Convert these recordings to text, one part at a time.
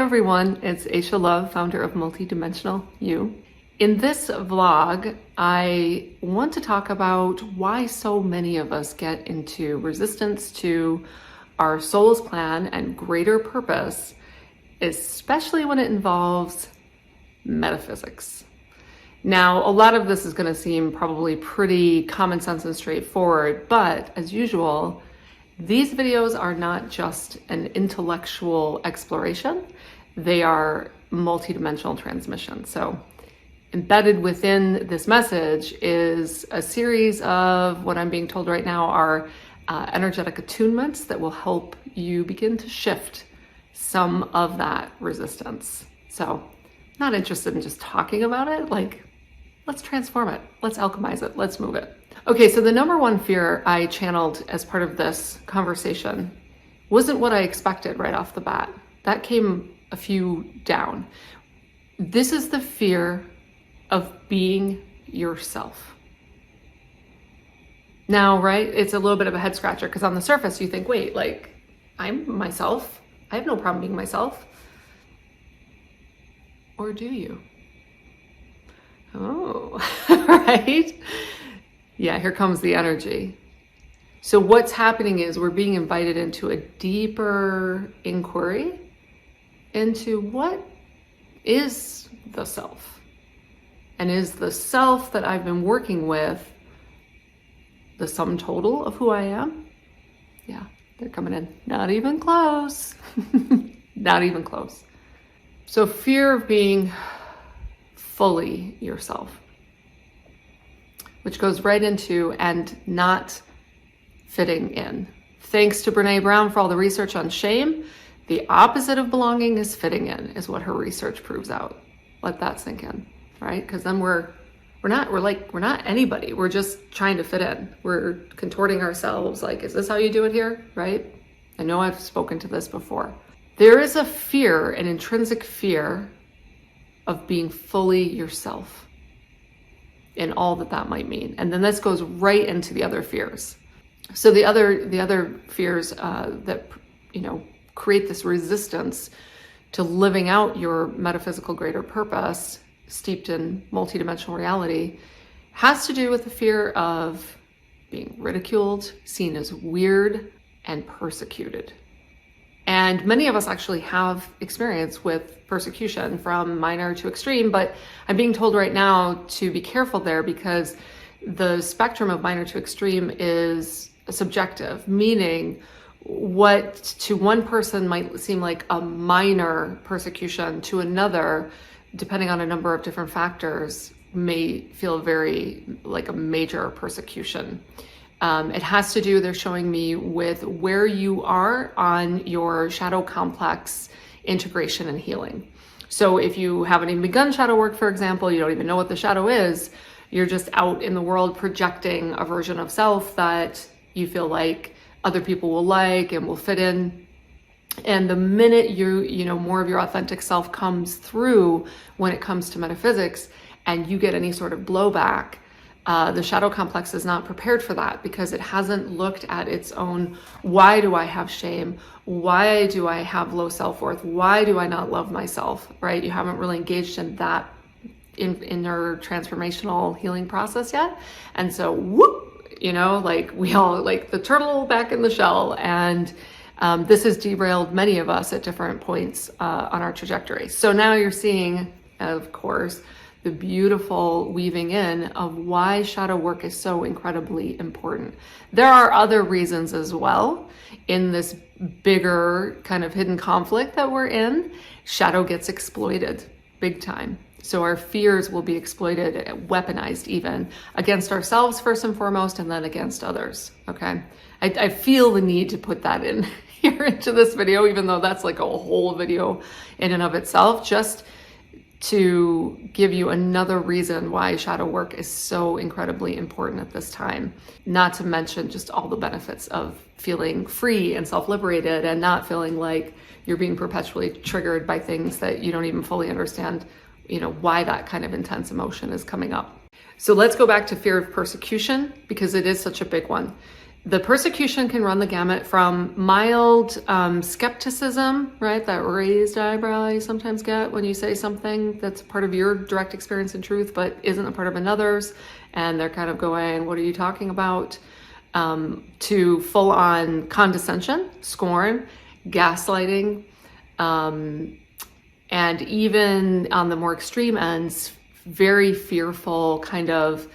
everyone, it's Aisha Love, founder of Multidimensional You. In this vlog, I want to talk about why so many of us get into resistance to our soul's plan and greater purpose, especially when it involves metaphysics. Now, a lot of this is going to seem probably pretty common sense and straightforward, but as usual, these videos are not just an intellectual exploration, they are multidimensional transmission. So embedded within this message is a series of what I'm being told right now are energetic attunements that will help you begin to shift some of that resistance. So not interested in just talking about it, like let's transform it, let's alchemize it, let's move it. Okay, so the number one fear I channeled as part of this conversation wasn't what I expected right off the bat. That came a few down. This is the fear of being yourself. Now, right, it's a little bit of a head scratcher because on the surface you think, wait, like I'm myself. I have no problem being myself. Or do you? Oh, right? Yeah, here comes the energy. So what's happening is we're being invited into a deeper inquiry into what is the self? And is the self that I've been working with the sum total of who I am? Yeah, they're coming in. Not even close. Not even close. So fear of being fully yourself, which goes right into and not fitting in. Thanks to Brene Brown for all the research on shame, the opposite of belonging is fitting in, is what her research proves out. Let that sink in, right? Because then we're not anybody. We're just trying to fit in. We're contorting ourselves like, is this how you do it here, right? I know I've spoken to this before. There is a fear, an intrinsic fear of being fully yourself, and all that might mean. And then this goes right into the other fears. So the other fears that, create this resistance to living out your metaphysical greater purpose, steeped in multidimensional reality, has to do with the fear of being ridiculed, seen as weird, and persecuted. And many of us actually have experience with persecution from minor to extreme, but I'm being told right now to be careful there because the spectrum of minor to extreme is subjective, meaning what to one person might seem like a minor persecution to another, depending on a number of different factors, may feel very like a major persecution. It has to do, they're showing me, with where you are on your shadow complex integration and healing. So if you haven't even begun shadow work, for example, you don't even know what the shadow is, you're just out in the world projecting a version of self that you feel like other people will like and will fit in. And the minute more of your authentic self comes through when it comes to metaphysics and you get any sort of blowback, the shadow complex is not prepared for that because it hasn't looked at its own, why do I have shame? Why do I have low self-worth? Why do I not love myself, right? You haven't really engaged in that inner transformational healing process yet. And so, whoop, like we all, like the turtle back in the shell. And this has derailed many of us at different points on our trajectory. So now you're seeing, of course, the beautiful weaving in of why shadow work is so incredibly important. There are other reasons as well in this bigger kind of hidden conflict that we're in. Shadow gets exploited big time. So our fears will be exploited, weaponized even, against ourselves first and foremost, and then against others, okay? I feel the need to put that in here into this video, even though that's like a whole video in and of itself, just to give you another reason why shadow work is so incredibly important at this time. Not to mention just all the benefits of feeling free and self-liberated and not feeling like you're being perpetually triggered by things that you don't even fully understand, why that kind of intense emotion is coming up. So let's go back to fear of persecution because it is such a big one. The persecution can run the gamut from mild skepticism, right? That raised eyebrow you sometimes get when you say something that's part of your direct experience and truth, but isn't a part of another's. And they're kind of going, what are you talking about? To full on condescension, scorn, gaslighting, and even on the more extreme ends, very fearful kind of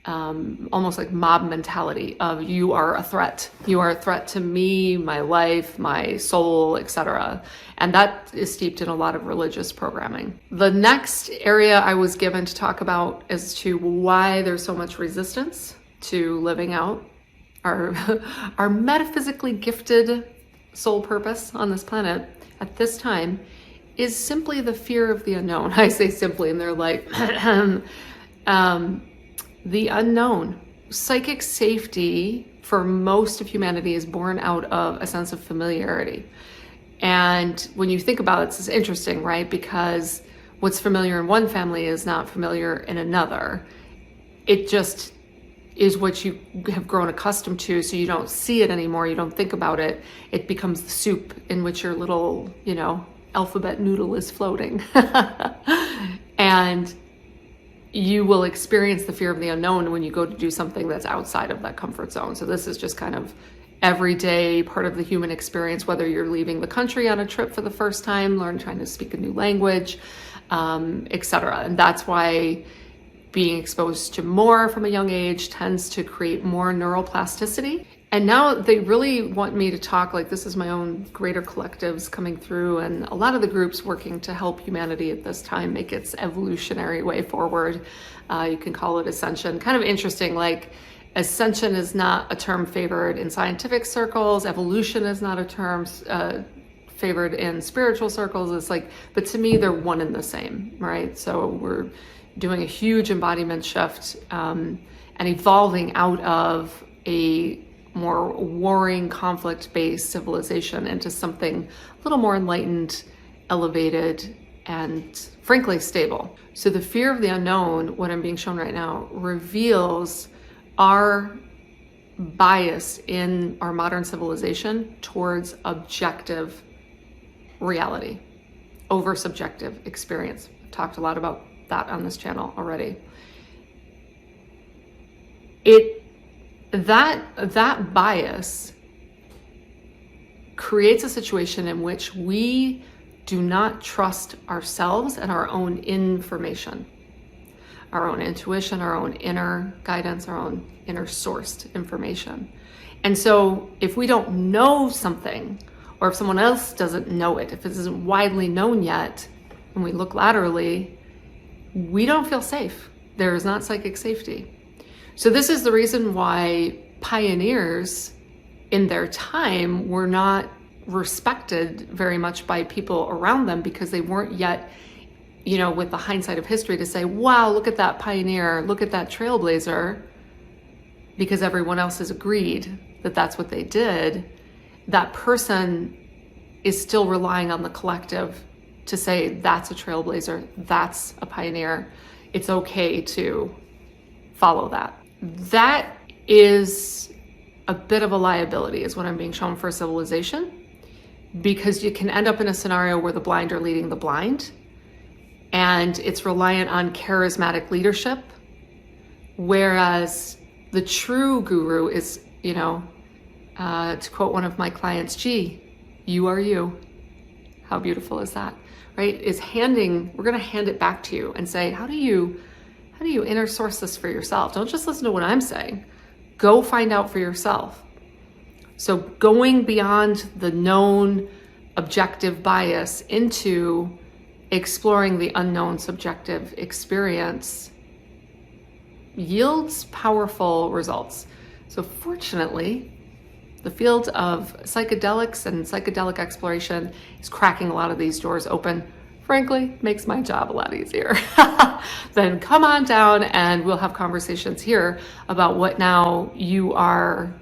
almost like mob mentality of you are a threat. You are a threat to me, my life, my soul, etc. And that is steeped in a lot of religious programming. The next area I was given to talk about as to why there's so much resistance to living out our metaphysically gifted soul purpose on this planet at this time is simply the fear of the unknown. I say simply, and they're like, the unknown. Psychic safety for most of humanity is born out of a sense of familiarity. And when you think about it, it's interesting, right? Because what's familiar in one family is not familiar in another. It just is what you have grown accustomed to, so you don't see it anymore, you don't think about it. It becomes the soup in which your little, alphabet noodle is floating. And you will experience the fear of the unknown when you go to do something that's outside of that comfort zone. So this is just kind of everyday part of the human experience, whether you're leaving the country on a trip for the first time, trying to speak a new language, etc. And that's why being exposed to more from a young age tends to create more neuroplasticity. And now they really want me to talk, like this is my own greater collectives coming through and a lot of the groups working to help humanity at this time make its evolutionary way forward. You can call it ascension. Kind of interesting, like ascension is not a term favored in scientific circles. Evolution is not a term favored in spiritual circles. It's like, but to me, they're one and the same, right? So we're doing a huge embodiment shift and evolving out of a more warring, conflict-based civilization into something a little more enlightened, elevated, and frankly stable. So the fear of the unknown, what I'm being shown right now, reveals our bias in our modern civilization towards objective reality over subjective experience. I've talked a lot about that on this channel already. That bias creates a situation in which we do not trust ourselves and our own information, our own intuition, our own inner guidance, our own inner sourced information. And so if we don't know something, or if someone else doesn't know it, if it isn't widely known yet, when we look laterally, we don't feel safe. There is not psychic safety. So this is the reason why pioneers in their time were not respected very much by people around them, because they weren't yet, with the hindsight of history to say, wow, look at that pioneer, look at that trailblazer, because everyone else has agreed that that's what they did. That person is still relying on the collective to say that's a trailblazer, that's a pioneer. It's okay to follow that. That is a bit of a liability, is what I'm being shown for civilization, because you can end up in a scenario where the blind are leading the blind, and it's reliant on charismatic leadership, whereas the true guru is, to quote one of my clients, gee, you are you. How beautiful is that, right? We're going to hand it back to you and say, how do you inner source this for yourself? Don't just listen to what I'm saying. Go find out for yourself. So going beyond the known objective bias into exploring the unknown subjective experience yields powerful results. So fortunately, the field of psychedelics and psychedelic exploration is cracking a lot of these doors open. Frankly, makes my job a lot easier. Then come on down and we'll have conversations here about what now you are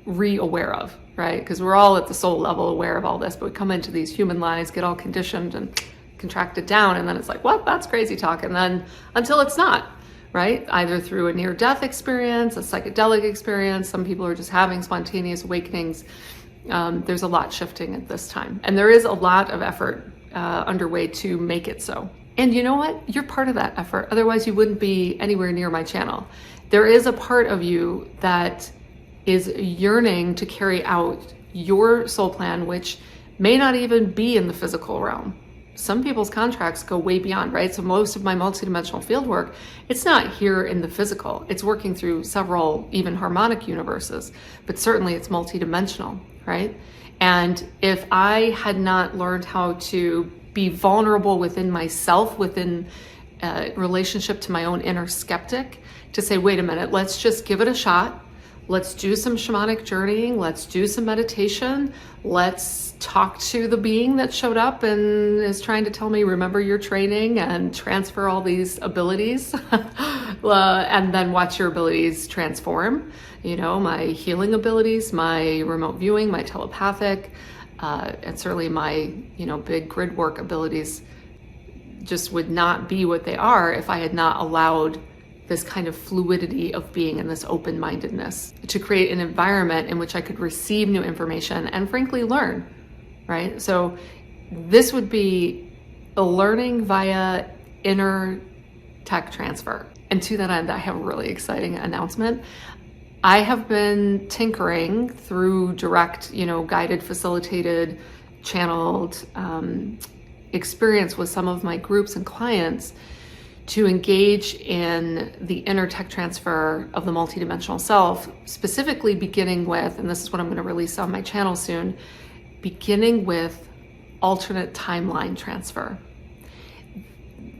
re-aware of, right? Because we're all at the soul level aware of all this, but we come into these human lives, get all conditioned and contracted down, and then it's like, what? That's crazy talk. And then until it's not, right? Either through a near-death experience, a psychedelic experience. Some people are just having spontaneous awakenings. There's a lot shifting at this time. And there is a lot of effort underway to make it so. And you know what? You're part of that effort. Otherwise, you wouldn't be anywhere near my channel. There is a part of you that is yearning to carry out your soul plan, which may not even be in the physical realm. Some people's contracts go way beyond, right? So most of my multidimensional field work, it's not here in the physical. It's working through several even harmonic universes, but certainly it's multidimensional, right? And if I had not learned how to be vulnerable within myself, within relationship to my own inner skeptic, to say, wait a minute, let's just give it a shot. Let's do some shamanic journeying. Let's do some meditation. Let's talk to the being that showed up and is trying to tell me, remember your training and transfer all these abilities and then watch your abilities transform. You know, my healing abilities, my remote viewing, my telepathic, and certainly my, big grid work abilities just would not be what they are if I had not allowed this kind of fluidity of being and this open-mindedness to create an environment in which I could receive new information and frankly learn, right? So this would be a learning via inner tech transfer. And to that end, I have a really exciting announcement. I have been tinkering through direct, guided, facilitated, channeled experience with some of my groups and clients to engage in the inner tech transfer of the multidimensional self, specifically beginning with, and this is what I'm going to release on my channel soon, beginning with alternate timeline transfer.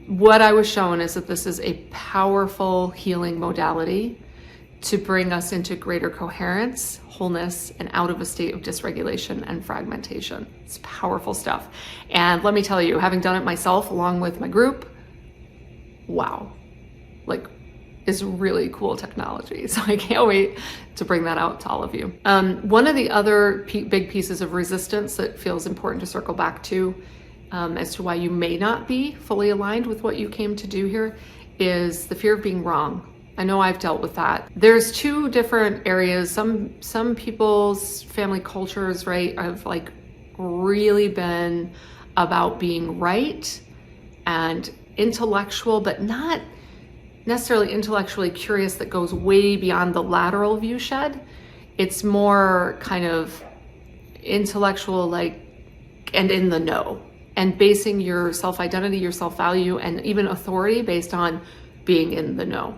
What I was shown is that this is a powerful healing modality to bring us into greater coherence, wholeness, and out of a state of dysregulation and fragmentation. It's powerful stuff. And let me tell you, having done it myself along with my group, wow, is really cool technology. So I can't wait to bring that out to all of you. One of the other big pieces of resistance that feels important to circle back to as to why you may not be fully aligned with what you came to do here is the fear of being wrong. I know I've dealt with that. There's two different areas. Some people's family cultures, right, have really been about being right and intellectual, but not necessarily intellectually curious that goes way beyond the lateral view shed. It's more kind of intellectual, and in the know, and basing your self-identity, your self-value, and even authority based on being in the know.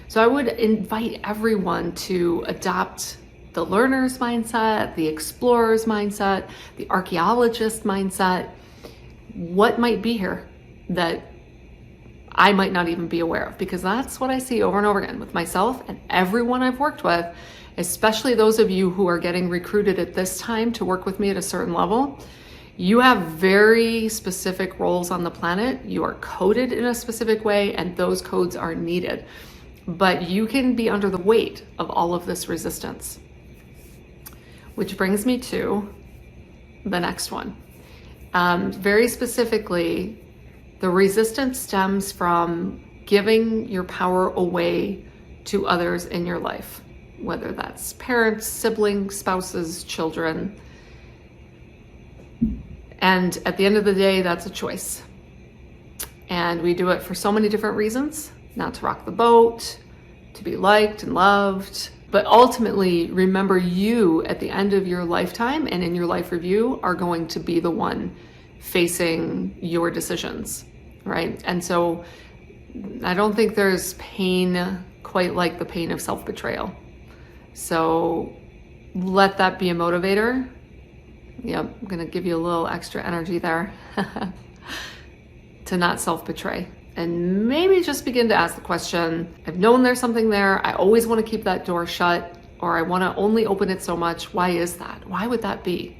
So I would invite everyone to adopt the learner's mindset, the explorer's mindset, the archaeologist mindset. What might be here that I might not even be aware of? Because that's what I see over and over again with myself and everyone I've worked with, especially those of you who are getting recruited at this time to work with me at a certain level. You have very specific roles on the planet. You are coded in a specific way, and those codes are needed. But you can be under the weight of all of this resistance. Which brings me to the next one. Very specifically, the resistance stems from giving your power away to others in your life, whether that's parents, siblings, spouses, children. And at the end of the day, that's a choice. And we do it for so many different reasons. Not to rock the boat, to be liked and loved. But ultimately, remember, you at the end of your lifetime and in your life review are going to be the one facing your decisions, right? And so I don't think there's pain quite like the pain of self-betrayal. So let that be a motivator. Yep, I'm gonna give you a little extra energy there to not self-betray. And maybe just begin to ask the question, I've known there's something there. I always want to keep that door shut, or I want to only open it so much. Why is that? Why would that be?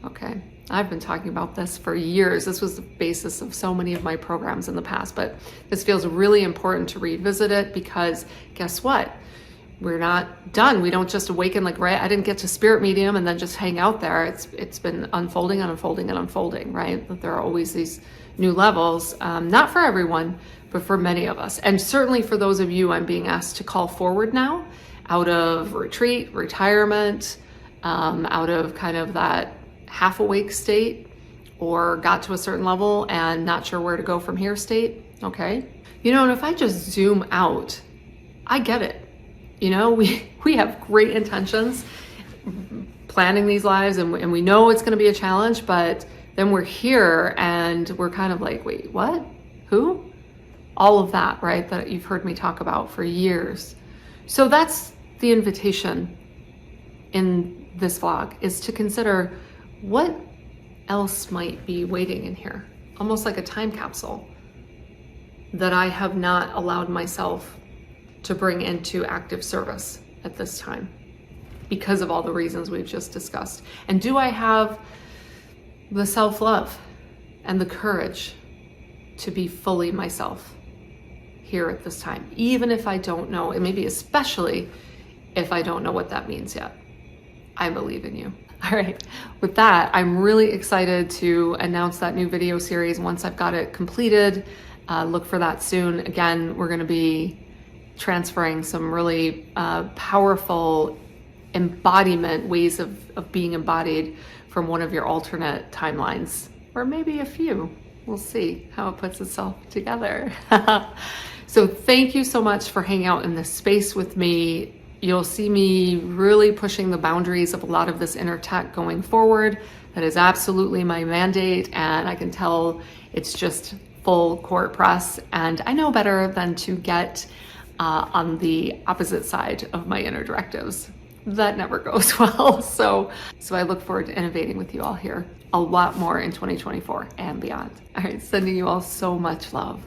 Okay, I've been talking about this for years. This was the basis of so many of my programs in the past, but this feels really important to revisit it because guess what? we're not done. We don't just awaken like, right, I didn't get to spirit medium and then just hang out there. It's been unfolding and unfolding and unfolding, right? That there are always these new levels, not for everyone, but for many of us. And certainly for those of you I'm being asked to call forward now out of retreat, retirement, out of kind of that half awake state, or got to a certain level and not sure where to go from here state. Okay. You know, and if I just zoom out, I get it. You know, we have great intentions planning these lives, and we know it's going to be a challenge, but then we're here and we're kind of like, wait, what? Who? All of that, right? That you've heard me talk about for years. So that's the invitation in this vlog, is to consider what else might be waiting in here, almost like a time capsule that I have not allowed myself to bring into active service at this time because of all the reasons we've just discussed. And do I have the self-love and the courage to be fully myself here at this time, even if I don't know, and maybe especially if I don't know what that means yet? I believe in you. All right, with that, I'm really excited to announce that new video series once I've got it completed. Look for that soon. Again, we're gonna be transferring some really powerful embodiment, ways of being embodied from one of your alternate timelines, or maybe a few. We'll see how it puts itself together. So thank you so much for hanging out in this space with me. You'll see me really pushing the boundaries of a lot of this inner tech going forward. That is absolutely my mandate, and I can tell it's just full court press, and I know better than to get on the opposite side of my inner directives. That never goes well. So I look forward to innovating with you all here a lot more in 2024 and beyond. All right, sending you all so much love.